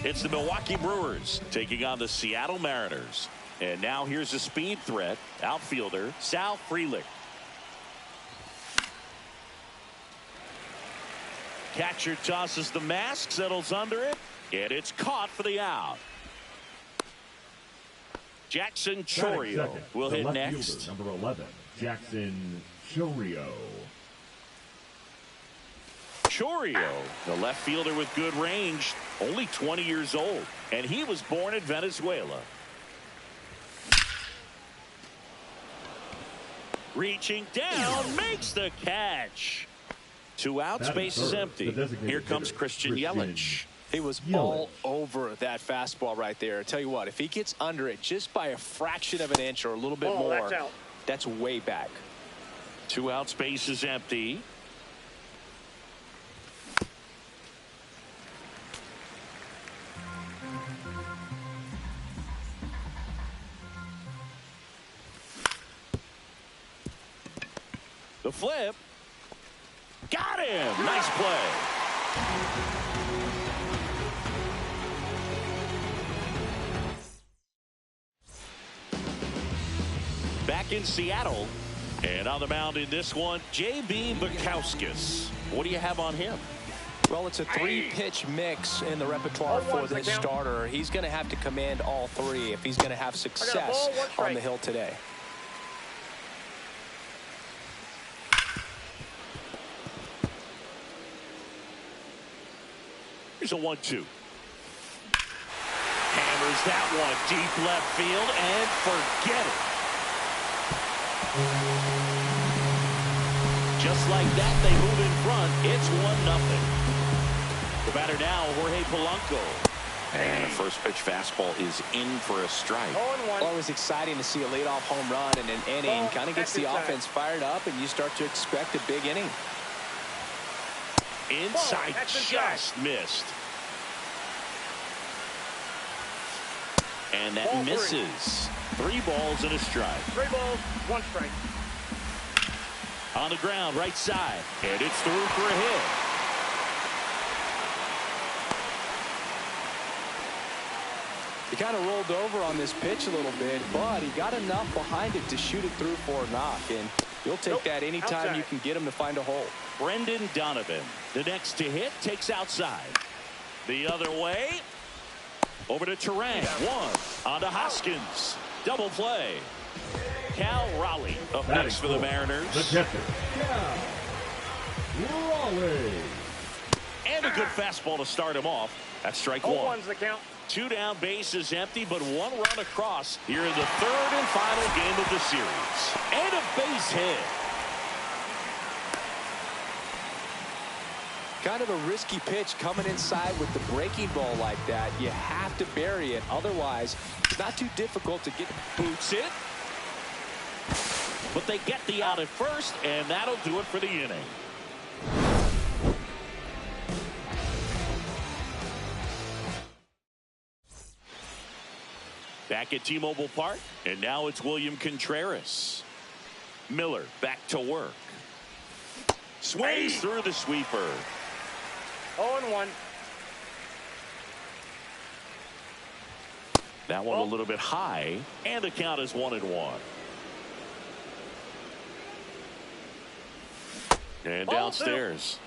It's the Milwaukee Brewers taking on the Seattle Mariners. And now here's a speed threat, outfielder Sal Frelick. Catcher tosses the mask, settles under it, and it's caught for the out. Jackson Chourio will hit next. Fielder, number 11, Jackson Chourio. Chourio, the left fielder with good range, only 20 years old, and he was born in Venezuela. Reaching down, makes the catch. 2 outs, base is empty. Here comes Christian Yelich. He was all over that fastball right there. I tell you what, if he gets under it just by a fraction of an inch or a little bit more, that's way back. 2 outs, base is empty. The flip. Got him. Nice play. Back in Seattle. And on the mound in this one, J.B. Bukowskis. What do you have on him? Well, it's a 3-pitch mix in the repertoire for this starter. He's going to have to command all 3 if he's going to have success on the hill today. Here's a 1-2. Hammers that one deep left field and forget it. Just like that, they move in front. It's 1-0. The batter now, Jorge Polanco. And the first pitch fastball is in for a strike. Always exciting to see a leadoff home run in an inning. Kind of gets the offense fired up, and you start to expect a big inning. Inside, just missed. And that misses. 3 balls and a strike. 3 balls, 1 strike. On the ground, right side. And it's through for a hit. He kind of rolled over on this pitch a little bit, but he got enough behind it to shoot it through for a knock. And you'll take that anytime you can get him to find a hole. Brendan Donovan, the next to hit, takes outside. The other way. Over to Terang. 1. On to Hoskins. Double play. Cal Raleigh up next for the Mariners. The catcher, Cal Raleigh. And a good fastball to start him off. That's strike 1. 0-1's the count. 2 down, base is empty, but 1 run across here in the 3rd and final game of the series. And a base hit. Kind of a risky pitch coming inside with the breaking ball like that. You have to bury it. Otherwise, it's not too difficult to get. Boots it. But they get the out at first, and that'll do it for the inning. Back at T-Mobile Park, and now it's William Contreras. Miller back to work. Swings through the sweeper. 0-1. That one a little bit high, and the count is 1-1. And downstairs.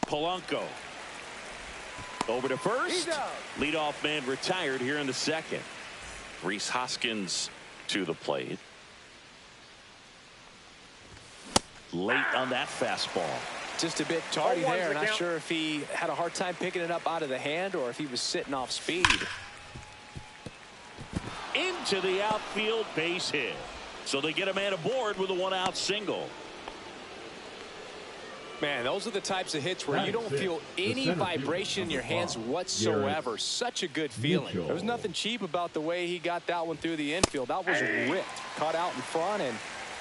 Polanco. Over to first. Leadoff man retired here in the 2nd. Rhys Hoskins to the plate. Late on that fastball. Just a bit tardy there. Not sure if he had a hard time picking it up out of the hand or if he was sitting off speed. Into the outfield, base hit. So they get a man aboard with a 1-out single. Man, those are the types of hits where you don't feel any vibration in your hands whatsoever. Such a good feeling. There was nothing cheap about the way he got that one through the infield. That was ripped. Caught out in front and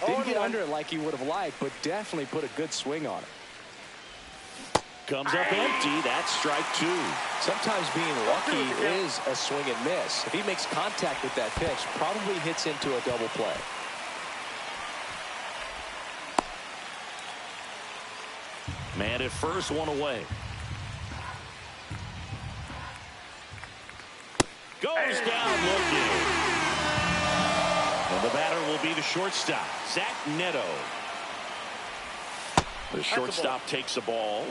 didn't get under it like he would have liked, but definitely put a good swing on it. Comes up empty. That's strike 2. Sometimes being lucky is a swing and miss. If he makes contact with that pitch, probably hits into a double play. Man at first, one away. Goes down looking. And the batter will be the shortstop, Zach Neto. The shortstop takes the ball.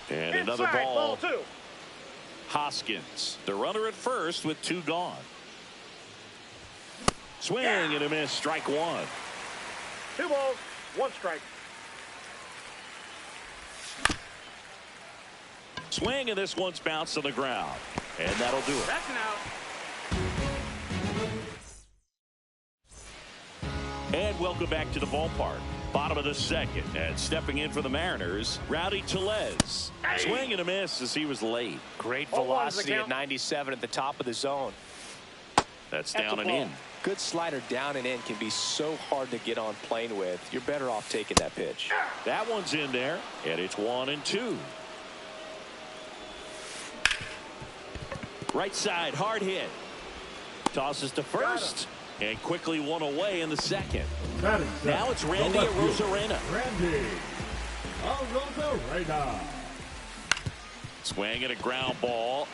And another ball. Ball 2. Hoskins, the runner at first with 2 gone. Swing and a miss, strike 1. 2 balls, 1 strike. Swing, and this one's bounced to the ground. And that'll do it. That's an out. And welcome back to the ballpark. Bottom of the second. And stepping in for the Mariners, Rowdy Tellez. Swing and a miss as he was late. Great velocity at 97 at the top of the zone. That's down and in. Good slider down and in can be so hard to get on plane with. You're better off taking that pitch. That one's in there, and it's 1-2. Right side, hard hit. Tosses to first, and quickly one away in the second. Now it's Randy Arozarena. Randy Arozarena. Swing and a ground ball.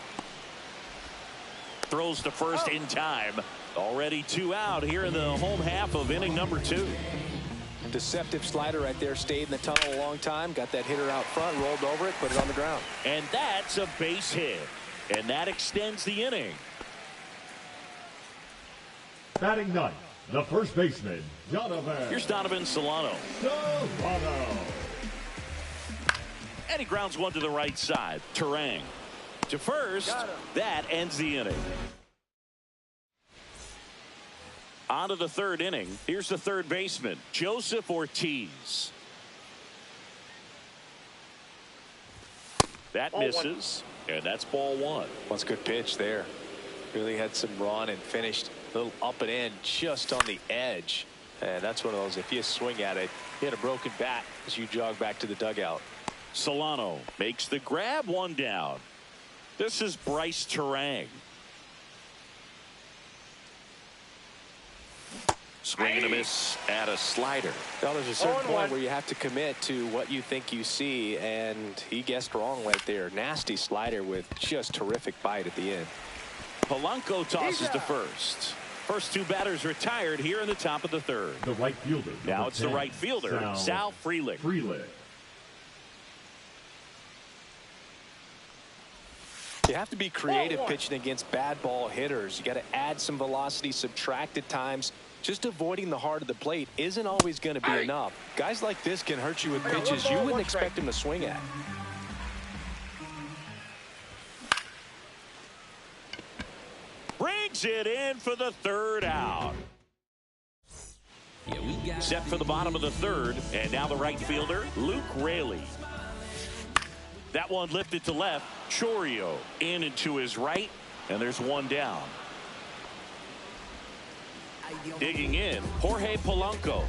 Throws to first in time. Already 2 out here in the home half of inning number 2. Deceptive slider right there. Stayed in the tunnel a long time. Got that hitter out front. Rolled over it. Put it on the ground. And that's a base hit. And that extends the inning. Batting ninth, the first baseman, Donovan. Here's Donovan Solano. And he grounds one to the right side. Terang to first. That ends the inning. On to the third inning. Here's the third baseman, Joseph Ortiz. That Ball misses. And that's ball 1. That's a good pitch there. Really had some run and finished a little up and in just on the edge. And that's one of those, if you swing at it, hit a broken bat as you jog back to the dugout. Solano makes the grab, 1 down. This is Bryce Terang. Swing and a miss at a slider. Well, there's a certain point where you have to commit to what you think you see, and he guessed wrong right there. Nasty slider with just terrific bite at the end. Polanco tosses to first. First 2 batters retired here in the top of the third. The right fielder. Now it's the right fielder, Sal Frelick. You have to be creative pitching against bad ball hitters. You got to add some velocity, subtract at times. Just avoiding the heart of the plate isn't always going to be enough. Guys like this can hurt you with pitches you wouldn't expect him to swing at. Brings it in for the 3rd out. Set for the bottom of the 3rd, and now the right fielder, Luke Raley. That one lifted to left. Chourio in and to his right, and there's 1 down. Digging in, Jorge Polanco.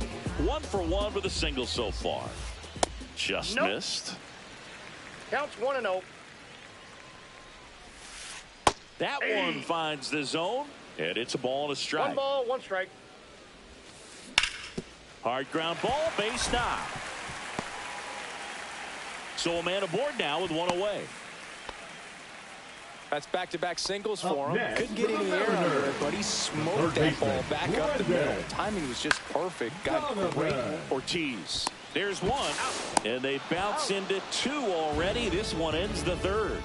1 for 1 with a single so far. Just missed. Counts 1-0. That one finds the zone, and it's a ball and a strike. 1 ball, 1 strike. Hard ground ball, base knock. So a man aboard now with 1 away. That's back-to-back singles for him. Couldn't get any air under it, but he smoked that ball back up the middle. Timing was just perfect. Got great. Ortiz. There's 1. And they bounce into 2 already. This one ends the 3rd.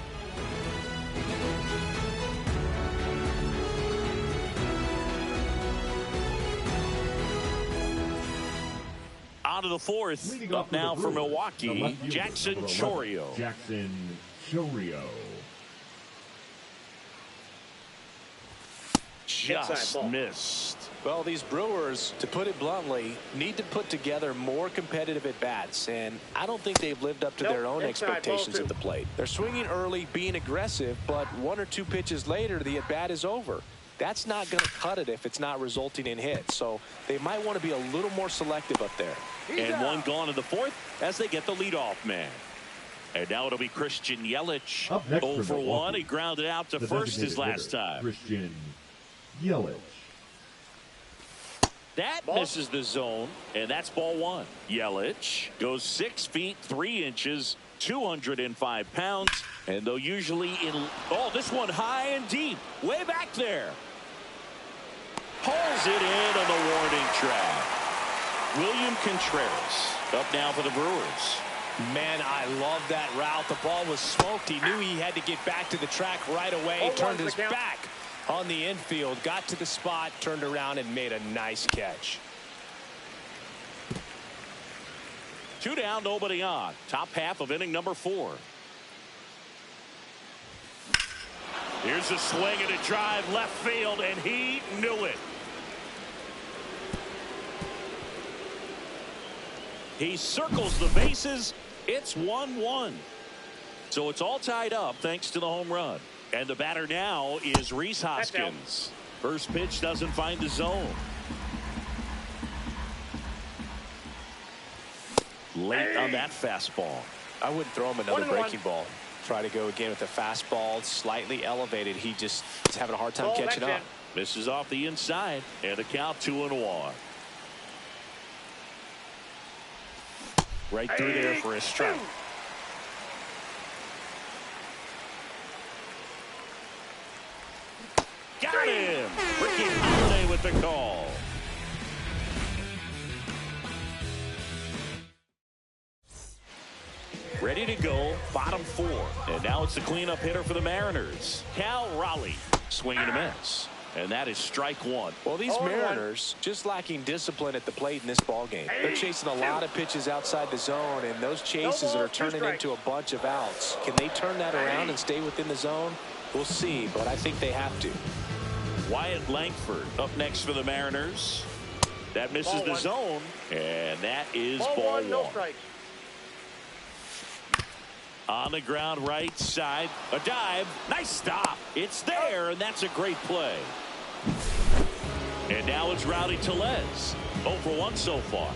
On to the 4th. Up now for Milwaukee, Jackson Chourio. Just missed. Well, these Brewers, to put it bluntly, need to put together more competitive at-bats, and I don't think they've lived up to their own expectations at the plate. They're swinging early, being aggressive, but 1 or 2 pitches later, the at-bat is over. That's not going to cut it if it's not resulting in hits, so they might want to be a little more selective up there. And 1 gone in the 4th as they get the leadoff man. And now it'll be Christian Yelich. 0 for 1. He grounded out to first his last time. Christian Yelich. That misses the zone, and that's ball one. Yelich goes 6 feet 3 inches, 205 pounds, and they'll usually this one high and deep, way back there. Pulls it in on the warning track. William Contreras up now for the Brewers. Man, I love that route. The ball was smoked. He knew he had to get back to the track right away. He turned his back on the infield, got to the spot, turned around, and made a nice catch. 2 down, nobody on. Top half of inning number 4. Here's a swing and a drive left field, and he knew it. He circles the bases. It's 1-1. So it's all tied up thanks to the home run. And the batter now is Rhys Hoskins. First pitch doesn't find the zone. Late on that fastball. I wouldn't throw him another breaking ball. Try to go again with a fastball slightly elevated. He just is having a hard time catching up. Misses off the inside, and a count 2-1. Right through there for a strike. Got him! Ricky Holiday with the call. Ready to go, bottom 4. And now it's the cleanup hitter for the Mariners, Cal Raleigh. Swing and a miss. And that is strike 1. Well, these Mariners just lacking discipline at the plate in this ball game. They're chasing a lot of pitches outside the zone, and those chases are turning into a bunch of outs. Can they turn that around and stay within the zone? We'll see, but I think they have to. Wyatt Langford up next for the Mariners. That misses the zone, and that is ball 1. No strikes. On the ground right side, a dive, nice stop. It's there, and that's a great play. And now it's Rowdy Tellez. 0 for 1 so far.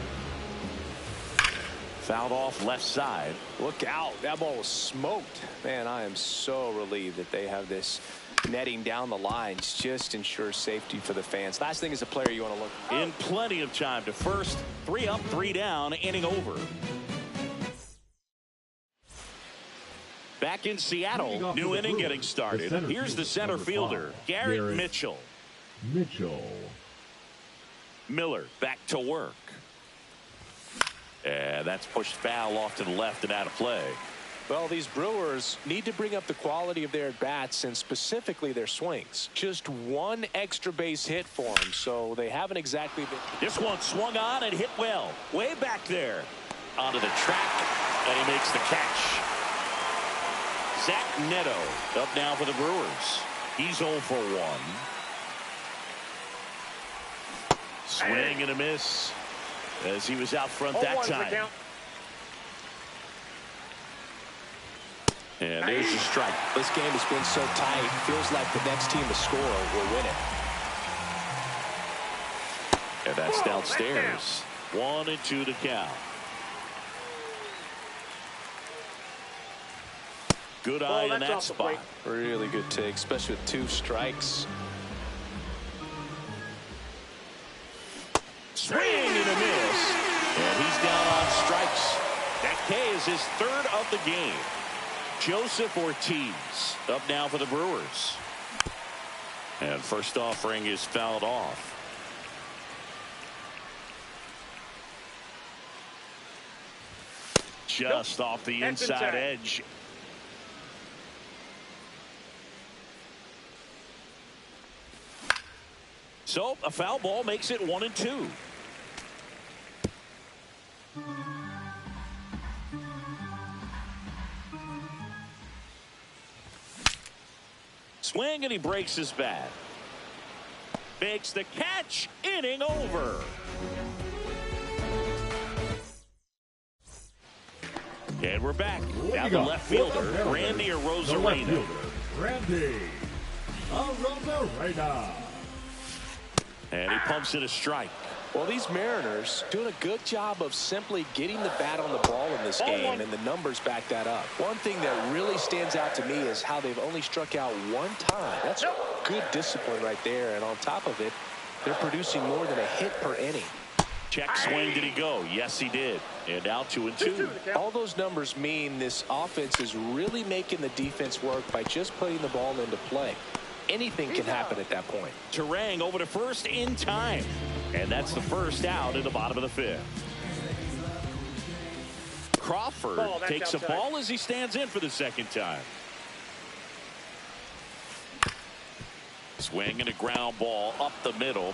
Fouled off left side. Look out, that ball was smoked. Man, I am so relieved that they have this netting down the lines. Just ensures safety for the fans. Last thing as a player you want to look in plenty of time to first. 3 up, 3 down, inning over. Back in Seattle, new inning getting started. Here's the center fielder, Garrett Mitchell. Miller back to work. And that's pushed foul off to the left and out of play. Well, these Brewers need to bring up the quality of their at-bats and specifically their swings. Just one extra base hit for them, so they haven't exactly been. This one swung on and hit well. Way back there. Onto the track, and he makes the catch. Zach Neto up now for the Brewers. He's 0 for 1. Swing and a miss as he was out front that time. And there's the strike. This game has been so tight. Feels like the next team to score will win it. And that's downstairs. 1-2 to count. Good eye in that spot. Really good take, especially with 2 strikes. Swing and a miss. And he's down on strikes. That K is his 3rd of the game. Joseph Ortiz up now for the Brewers. And first offering is fouled off. Just off the inside edge. So a foul ball makes it 1-2. Swing and he breaks his bat. Makes the catch. Inning over. And we're back. Now the left fielder, Randy Arozarena. Randy Arozarena. And he pumps it a strike. Well, these Mariners doing a good job of simply getting the bat on the ball in this game, and the numbers back that up. One thing that really stands out to me is how they've only struck out 1 time. That's good discipline right there, and on top of it, They're producing more than a hit per inning. Check swing, did he go? Yes, he did. And now 2-2. All those numbers mean this offense is really making the defense work by just putting the ball into play. Anything can happen at that point. Turang over to first in time. And that's the first out in the bottom of the fifth. Crawford takes a ball as he stands in for the second time. Swing and a ground ball up the middle.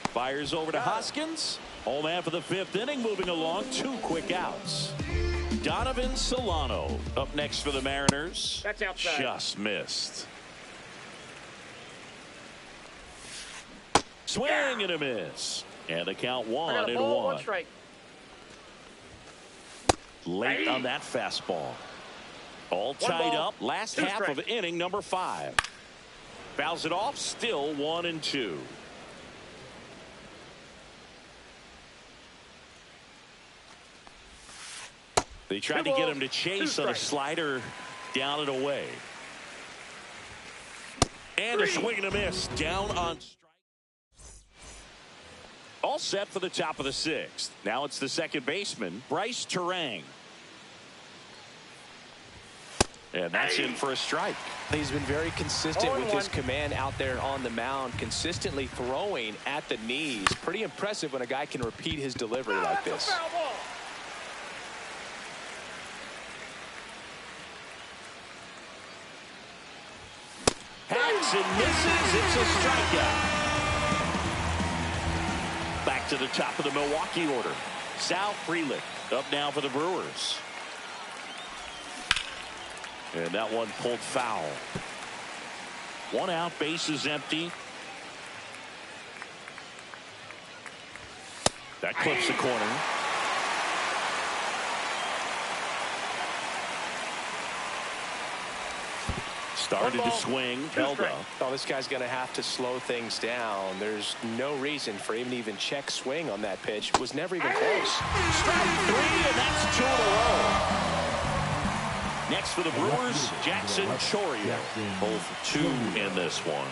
Fires over to Hoskins. Home half of the fifth inning, moving along. 2 quick outs. Donovan Solano up next for the Mariners. That's outside. Just missed. Swing and a miss. And the count 1-1. 1 strike. Late on that fastball. All tied up. Last half of inning number 5. Fouls it off. Still 1-2. They tried to get him to chase on a slider down and away. And a swing and a miss. Down on strike. All set for the top of the 6th. Now it's the second baseman, Bryce Turang. And that's in for a strike. He's been very consistent with his command out there on the mound, consistently throwing at the knees. Pretty impressive when a guy can repeat his delivery like this. Hacks and misses. It's a strikeout. Back to the top of the Milwaukee order. Sal Frelick up now for the Brewers. And that one pulled foul. 1 out, bases empty. That clips the corner. Started to swing, held up. Oh, this guy's going to have to slow things down. There's no reason for him to even check swing on that pitch. It was never even close. Strike 3, and that's 2 in a row. Next for the Brewers, Jackson Chourio. Both 2 in this one.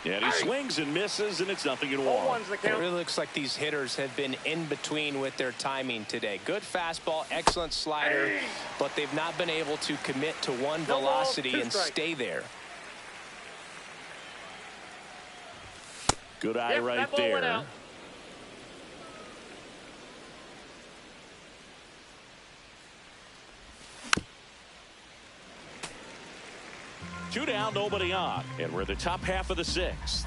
And he swings and misses, and it's 0-1. It really looks like these hitters have been in between with their timing today. Good fastball, excellent slider, but they've not been able to commit to one velocity and stay there. Good eye right there. Two down, nobody on, and we're at the top half of the 6th.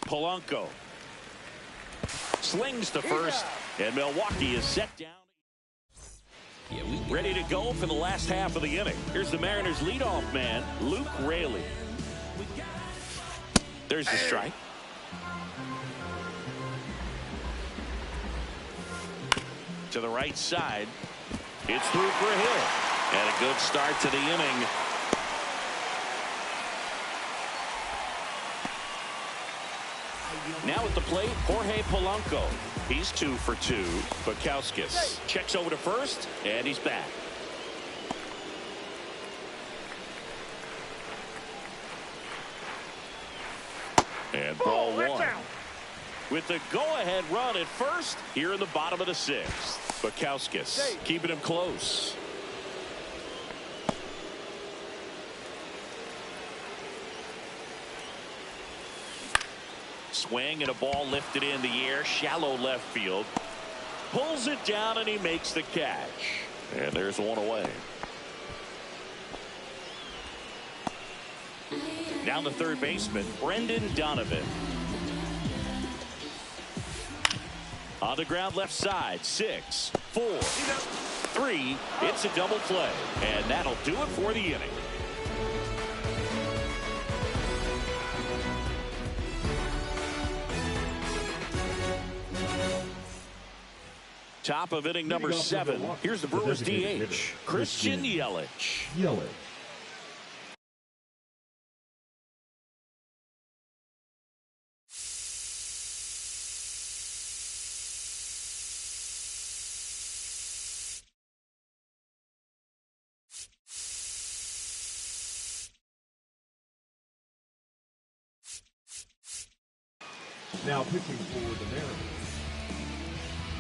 Polanco slings to first, and Milwaukee is set down. Ready to go for the last half of the inning. Here's the Mariners' leadoff man, Luke Raley. There's the strike. To the right side. It's through for a hit. And a good start to the inning. Now at the plate, Jorge Polanco. He's 2 for 2. Bukowskis checks over to first, and he's back. And ball 1. With the go-ahead run at first here in the bottom of the 6th. Bukowskis keeping him close. Swing and a ball lifted in the air, shallow left field. Pulls it down and he makes the catch. And there's one away. Now the third baseman, Brendan Donovan. On the ground left side, 6, 4, 3. It's a double play. And that'll do it for the inning. Top of inning number 7. Here's the Brewers DH, Christian Yelich. Now pitching for the Mariners,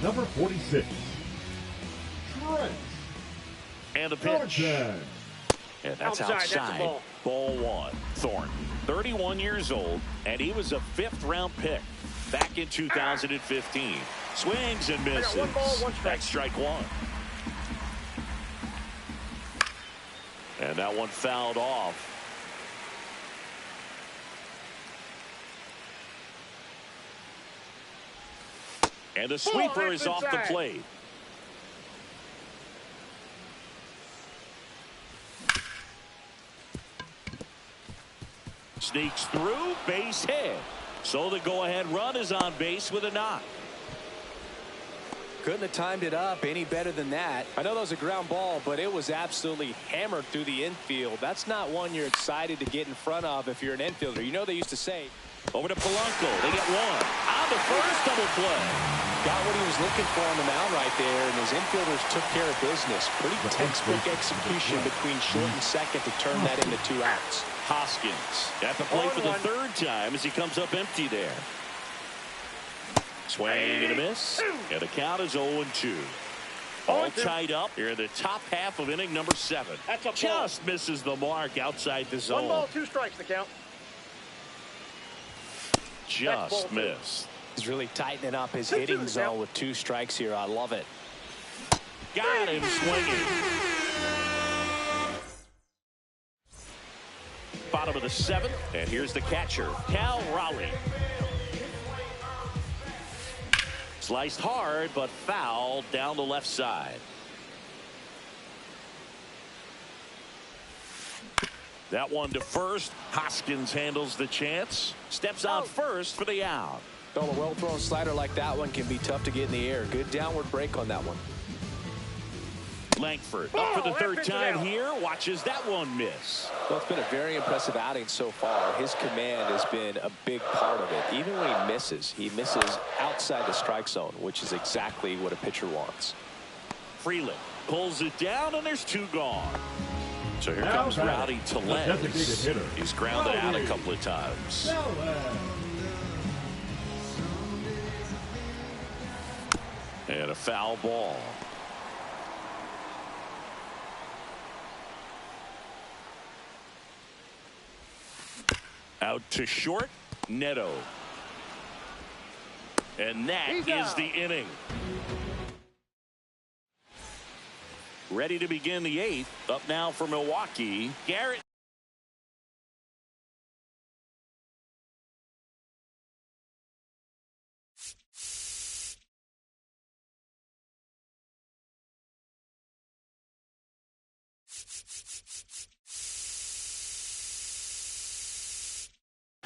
number 46, Trent. And the pitch. Thornton. And that's Outside, outside. that's a ball. Ball one. Thornton, 31 years old, and he was a 5th-round pick back in 2015. Swings and misses. 1 ball, 1 strike. That's strike one. And that one fouled off. And the sweeper is off the plate. Sneaks through, base hit. So the go-ahead run is on base with a knock. Couldn't have timed it up any better than that. I know that was a ground ball, but it was absolutely hammered through the infield. That's not one you're excited to get in front of if you're an infielder. You know, they used to say. Over to Polanco. They get one. On the first, double play. Got what he was looking for on the mound right there, and his infielders took care of business. Pretty textbook execution between short and second to turn that into 2 outs. Hoskins at the plate for the 3rd time as he comes up empty there. Swing and a miss. And the count is 0-2. All tied up here in the top half of inning number 7. That's a ball. Just misses the mark outside the zone. 1 ball, 2 strikes the count. Just missed. He's really tightening up his hitting zone with 2 strikes here. I love it. Got him swinging. Bottom of the 7th, and here's the catcher, Cal Raleigh. Sliced hard, but fouled down the left side. That one to first. Hoskins handles the chance. Steps on first for the out. Well, a well-thrown slider like that one can be tough to get in the air. Good downward break on that one. Langford up for the 3rd time here. Watches that one miss. Well, it's been a very impressive outing so far. His command has been a big part of it. Even when he misses outside the strike zone, which is exactly what a pitcher wants. Freeland pulls it down, and there's 2 gone. So here comes Rowdy Tellez. He's grounded out a couple of times. And a foul ball. Out to short, Neto. And that is the inning. Ready to begin the 8th. Up now for Milwaukee, Garrett.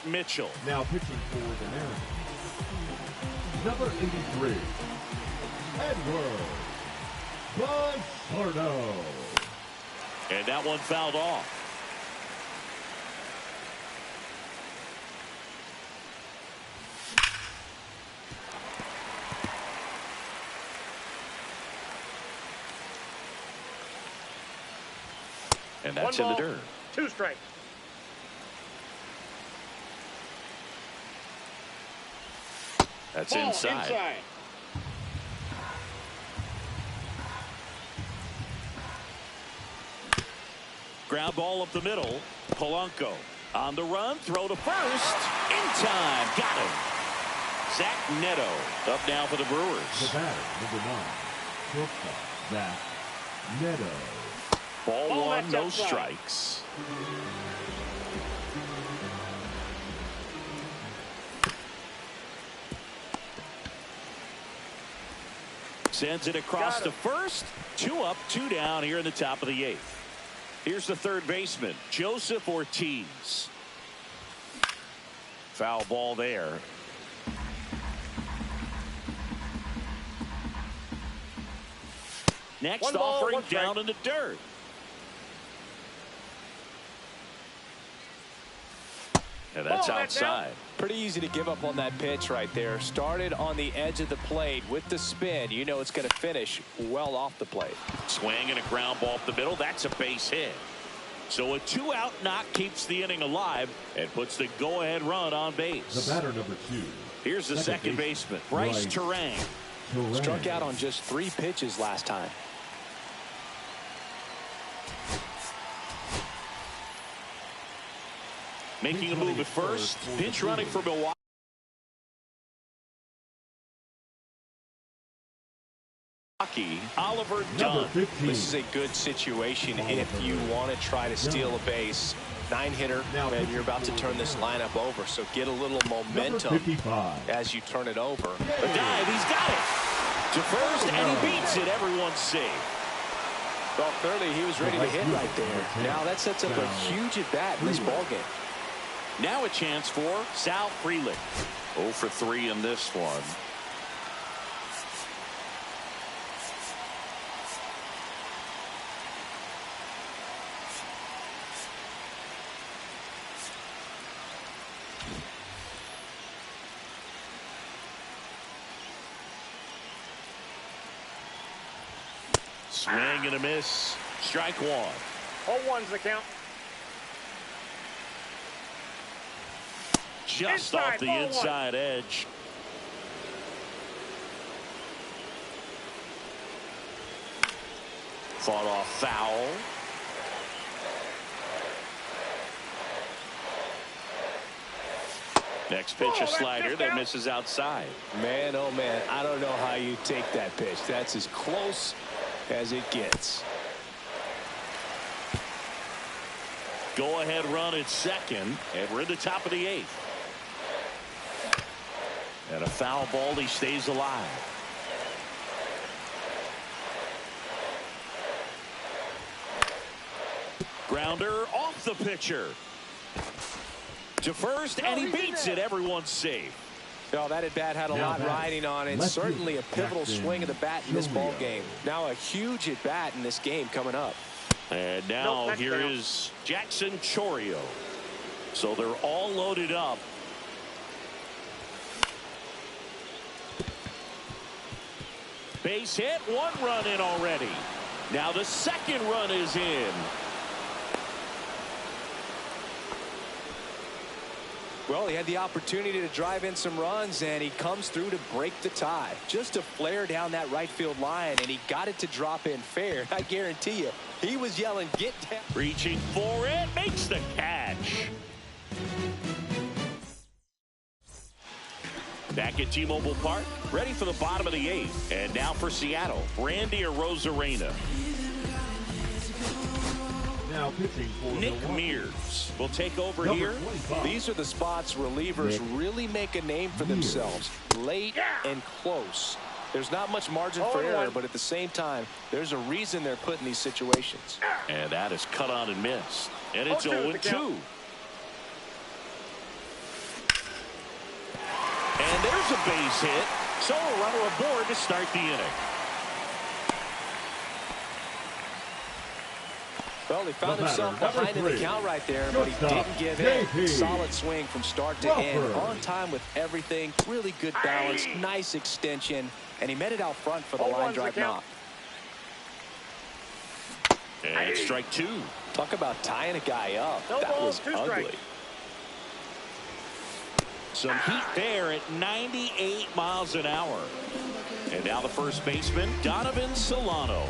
Mitchell. Now pitching for the Mariners, number 83, Edward Bonsardo. And that one fouled off. And that's 1 in the ball, dirt. 2 strikes. That's Ball inside. Ground ball up the middle. Polanco on the run. Throw to first. In time. Got him. Zach Neto up now for the Brewers. The batter, number 9, shortstop, Zach Neto. Ball 1, no strikes. Sends it across to first. 2 up, 2 down here in the top of the 8th. Here's the 3rd baseman, Joseph Ortiz. Foul ball there. Next offering down in the dirt. And that's outside. Pretty easy to give up on that pitch right there. Started on the edge of the plate with the spin. You know it's going to finish well off the plate. Swing and a ground ball up the middle. That's a base hit. So a 2-out knock keeps the inning alive and puts the go-ahead run on base. The batter number 2. Here's the second baseman, Bryce Terang. Struck out on just 3 pitches last time. Making a move at first. Pinch running for Milwaukee. Oliver Dunn. This is a good situation if you want to try to steal a base. 9-hitter, and you're about to turn this lineup over, so get a little momentum as you turn it over. The dive, he's got it. To first, and he beats it. Everyone's safe. Well, clearly he was ready to hit right there. Now that sets up a huge at-bat in this ballgame. Now a chance for Sal Frelick. 0 for 3 in this one. Swing and a miss. Strike 1. 0-1's the count. Just off the inside edge. Fought off foul. Next pitch, a slider that misses outside. Man, oh man, I don't know how you take that pitch. That's as close as it gets. Go ahead run at second, and we're in the top of the 8th. And a foul ball, he stays alive. Grounder off the pitcher. To first, and he beats it. Everyone's safe. Well, that at-bat had a lot riding on it. Certainly a pivotal swing of the bat in this ball game. Now a huge at-bat in this game coming up. And now here is Jackson Chourio. So they're all loaded up. Base hit, 1 run in already. Now the second run is in. Well, he had the opportunity to drive in some runs, and he comes through to break the tie. Just a flare down that right field line, and he got it to drop in fair. I guarantee you, he was yelling, "Get down." Reaching for it, makes the catch. Back at T-Mobile Park, ready for the bottom of the 8th. And now for Seattle, Randy Arozarena. Now pitching for Nick Mears will take over here. These are the spots relievers really make a name for themselves. Late and close. There's not much margin for error, but at the same time, there's a reason they're put in these situations. And that is cut on and missed. And it's 0-2. And there's a base hit. So a runner aboard to start the inning. Well, he found himself behind in the count right there, but he didn't give in. Solid swing from start to end. On time with everything. Really good balance. Nice extension. And he met it out front for the line drive knock. And strike 2. Talk about tying a guy up. That was ugly. Some heat there at 98 miles an hour. And now the first baseman, Donovan Solano.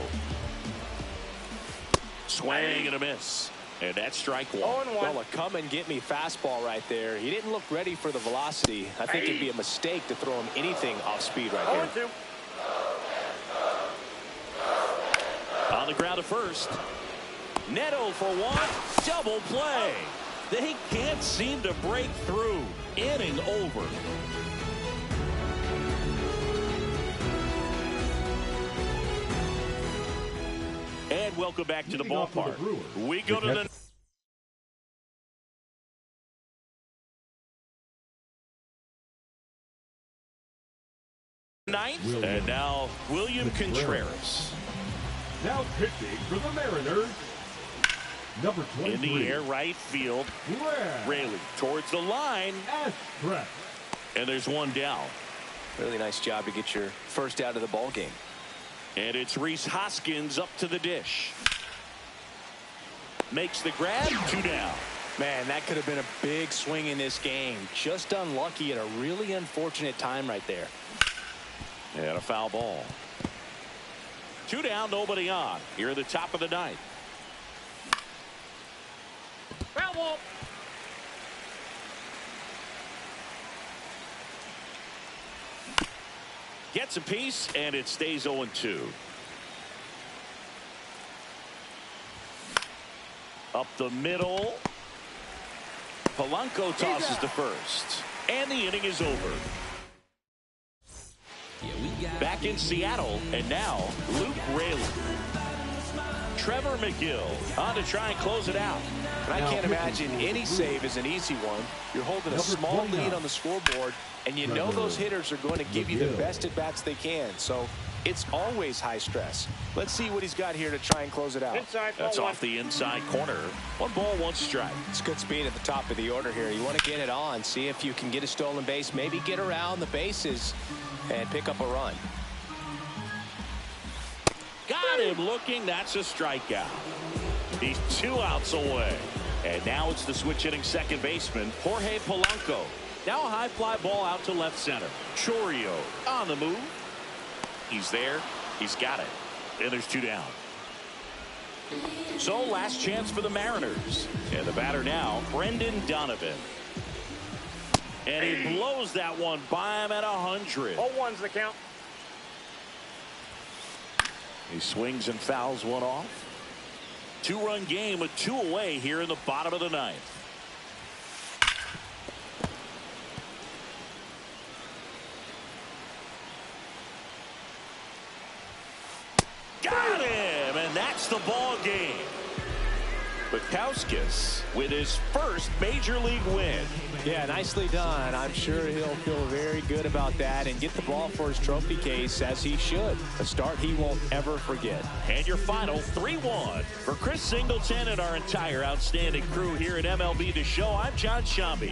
Swing and a miss. And that's strike 1. Well, a come-and-get-me fastball right there. He didn't look ready for the velocity. I think it'd be a mistake to throw him anything off speed right there. On the ground at first. Neto for 1. Double play. They can't seem to break through. Inning over. And welcome back to the ballpark. We go to the ninth. And now William Contreras. Now pitching for the Mariners, number 23. In the air, right field. Raley towards the line. And there's one down. Really nice job to get your first out of the ball game. And it's Rhys Hoskins up to the dish. makes the grab. 2 down. Man, that could have been a big swing in this game. Just unlucky at a really unfortunate time right there. And a foul ball. 2 down, nobody on. Here at the top of the ninth. Foul ball. Gets a piece, and it stays 0-2. Up the middle. Polanco tosses to first. And the inning is over. Back in Seattle, and now Luke Raley. Trevor McGill on to try and close it out. And I can't imagine any save is an easy one. You're holding a small lead on the scoreboard, and you know those hitters are going to give you the best at-bats they can. So it's always high stress. Let's see what he's got here to try and close it out. Inside, That's off the inside corner. 1 ball, 1 strike. It's good speed at the top of the order here. You want to get it on, see if you can get a stolen base, maybe get around the bases and pick up a run. Got him looking. That's a strikeout. He's 2 outs away. And now it's the switch hitting second baseman, Jorge Polanco. Now a high fly ball out to left center. Chorio on the move. He's there. He's got it. And there's 2 down. So last chance for the Mariners. And the batter now, Brendan Donovan. And he blows that one by him at 100. 0-1's the count. He swings and fouls one off. 2-run game with 2 away here in the bottom of the ninth. Got him, and that's the ball game. Bukowskis with his first major league win. Yeah, nicely done. I'm sure he'll feel very good about that and get the ball for his trophy case, as he should. A start he won't ever forget. And your final 3-1 for Chris Singleton and our entire outstanding crew here at MLB The Show. I'm John Shambi.